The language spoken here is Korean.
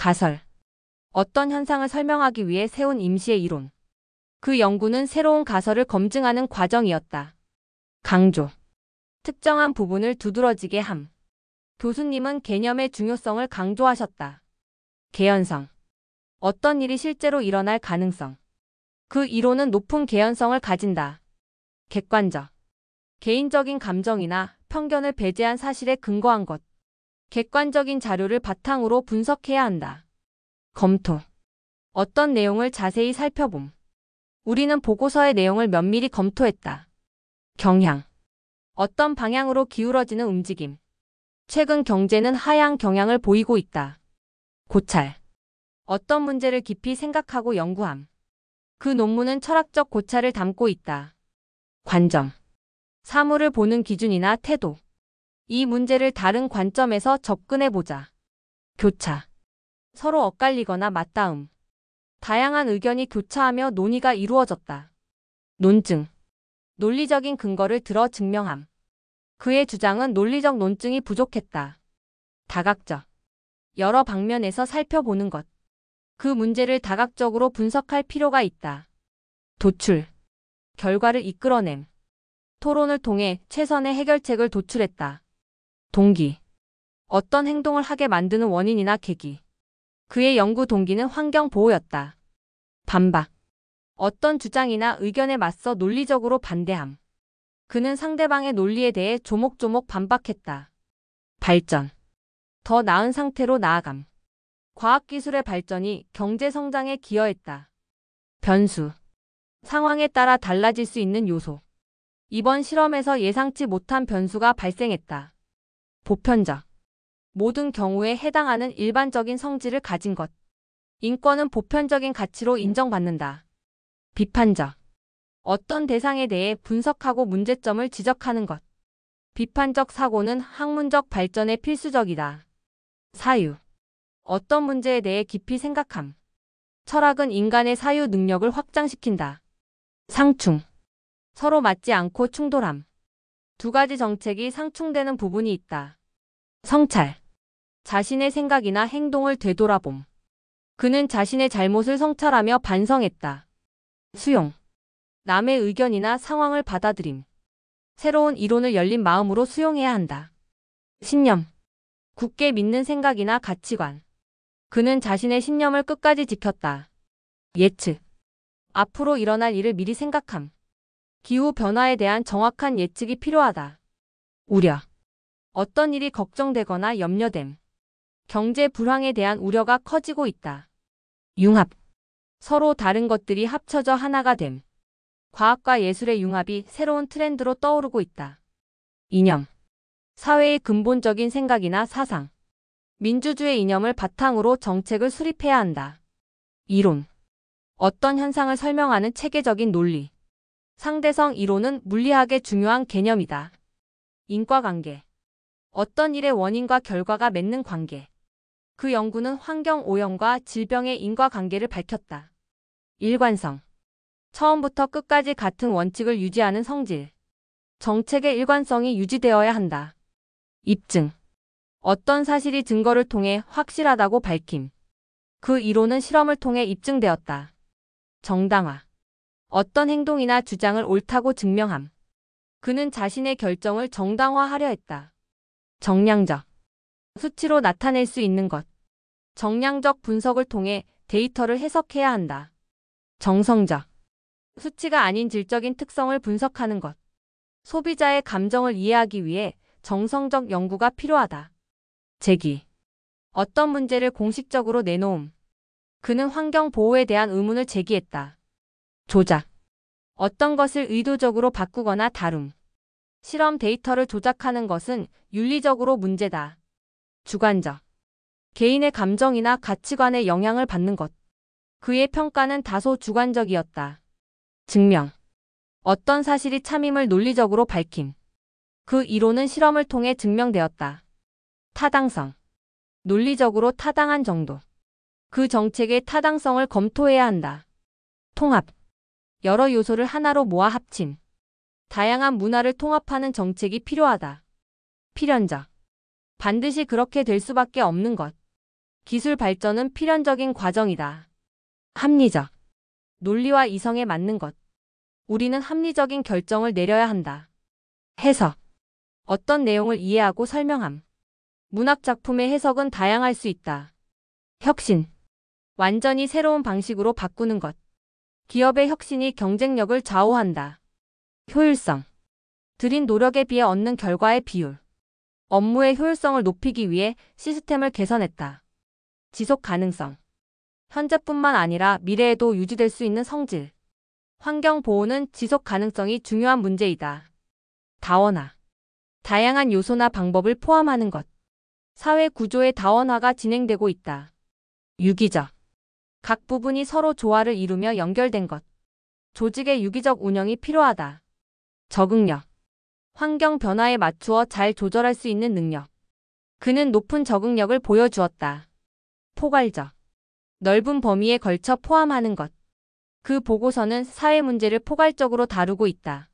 가설. 어떤 현상을 설명하기 위해 세운 임시의 이론. 그 연구는 새로운 가설을 검증하는 과정이었다. 강조. 특정한 부분을 두드러지게 함. 교수님은 개념의 중요성을 강조하셨다. 개연성. 어떤 일이 실제로 일어날 가능성. 그 이론은 높은 개연성을 가진다. 객관적. 개인적인 감정이나 편견을 배제한 사실에 근거한 것. 객관적인 자료를 바탕으로 분석해야 한다. 검토. 어떤 내용을 자세히 살펴봄. 우리는 보고서의 내용을 면밀히 검토했다. 경향. 어떤 방향으로 기울어지는 움직임. 최근 경제는 하향 경향을 보이고 있다. 고찰. 어떤 문제를 깊이 생각하고 연구함. 그 논문은 철학적 고찰을 담고 있다. 관점. 사물을 보는 기준이나 태도. 이 문제를 다른 관점에서 접근해보자. 교차. 서로 엇갈리거나 맞닿음. 다양한 의견이 교차하며 논의가 이루어졌다. 논증. 논리적인 근거를 들어 증명함. 그의 주장은 논리적 논증이 부족했다. 다각적. 여러 방면에서 살펴보는 것. 그 문제를 다각적으로 분석할 필요가 있다. 도출. 결과를 이끌어냄. 토론을 통해 최선의 해결책을 도출했다. 동기. 어떤 행동을 하게 만드는 원인이나 계기. 그의 연구 동기는 환경 보호였다. 반박. 어떤 주장이나 의견에 맞서 논리적으로 반대함. 그는 상대방의 논리에 대해 조목조목 반박했다. 발전. 더 나은 상태로 나아감. 과학기술의 발전이 경제 성장에 기여했다. 변수. 상황에 따라 달라질 수 있는 요소. 이번 실험에서 예상치 못한 변수가 발생했다. 보편적. 모든 경우에 해당하는 일반적인 성질을 가진 것. 인권은 보편적인 가치로 인정받는다. 비판적. 어떤 대상에 대해 분석하고 문제점을 지적하는 것. 비판적 사고는 학문적 발전에 필수적이다. 사유. 어떤 문제에 대해 깊이 생각함. 철학은 인간의 사유 능력을 확장시킨다. 상충. 서로 맞지 않고 충돌함. 두 가지 정책이 상충되는 부분이 있다. 성찰. 자신의 생각이나 행동을 되돌아봄. 그는 자신의 잘못을 성찰하며 반성했다. 수용. 남의 의견이나 상황을 받아들임. 새로운 이론을 열린 마음으로 수용해야 한다. 신념. 굳게 믿는 생각이나 가치관. 그는 자신의 신념을 끝까지 지켰다. 예측. 앞으로 일어날 일을 미리 생각함. 기후 변화에 대한 정확한 예측이 필요하다. 우려. 어떤 일이 걱정되거나 염려됨. 경제 불황에 대한 우려가 커지고 있다. 융합. 서로 다른 것들이 합쳐져 하나가 됨. 과학과 예술의 융합이 새로운 트렌드로 떠오르고 있다. 이념. 사회의 근본적인 생각이나 사상. 민주주의 이념을 바탕으로 정책을 수립해야 한다. 이론. 어떤 현상을 설명하는 체계적인 논리. 상대성 이론은 물리학의 중요한 개념이다. 인과관계. 어떤 일의 원인과 결과가 맺는 관계. 그 연구는 환경 오염과 질병의 인과관계를 밝혔다. 일관성. 처음부터 끝까지 같은 원칙을 유지하는 성질. 정책의 일관성이 유지되어야 한다. 입증. 어떤 사실이 증거를 통해 확실하다고 밝힘. 그 이론은 실험을 통해 입증되었다. 정당화. 어떤 행동이나 주장을 옳다고 증명함. 그는 자신의 결정을 정당화하려 했다. 정량적. 수치로 나타낼 수 있는 것. 정량적 분석을 통해 데이터를 해석해야 한다. 정성적. 수치가 아닌 질적인 특성을 분석하는 것. 소비자의 감정을 이해하기 위해 정성적 연구가 필요하다. 제기. 어떤 문제를 공식적으로 내놓음. 그는 환경 보호에 대한 의문을 제기했다. 조작. 어떤 것을 의도적으로 바꾸거나 다룸. 실험 데이터를 조작하는 것은 윤리적으로 문제다. 주관적. 개인의 감정이나 가치관에 영향을 받는 것. 그의 평가는 다소 주관적이었다. 증명. 어떤 사실이 참임을 논리적으로 밝힘. 그 이론은 실험을 통해 증명되었다. 타당성. 논리적으로 타당한 정도. 그 정책의 타당성을 검토해야 한다. 통합. 여러 요소를 하나로 모아 합침. 다양한 문화를 통합하는 정책이 필요하다. 필연적. 반드시 그렇게 될 수밖에 없는 것. 기술 발전은 필연적인 과정이다. 합리적. 논리와 이성에 맞는 것. 우리는 합리적인 결정을 내려야 한다. 해석. 어떤 내용을 이해하고 설명함. 문학 작품의 해석은 다양할 수 있다. 혁신. 완전히 새로운 방식으로 바꾸는 것. 기업의 혁신이 경쟁력을 좌우한다. 효율성. 들인 노력에 비해 얻는 결과의 비율. 업무의 효율성을 높이기 위해 시스템을 개선했다. 지속 가능성. 현재뿐만 아니라 미래에도 유지될 수 있는 성질. 환경 보호는 지속 가능성이 중요한 문제이다. 다원화. 다양한 요소나 방법을 포함하는 것. 사회 구조의 다원화가 진행되고 있다. 유기적. 각 부분이 서로 조화를 이루며 연결된 것. 조직의 유기적 운영이 필요하다. 적응력. 환경 변화에 맞추어 잘 조절할 수 있는 능력. 그는 높은 적응력을 보여주었다. 포괄적. 넓은 범위에 걸쳐 포함하는 것. 그 보고서는 사회 문제를 포괄적으로 다루고 있다.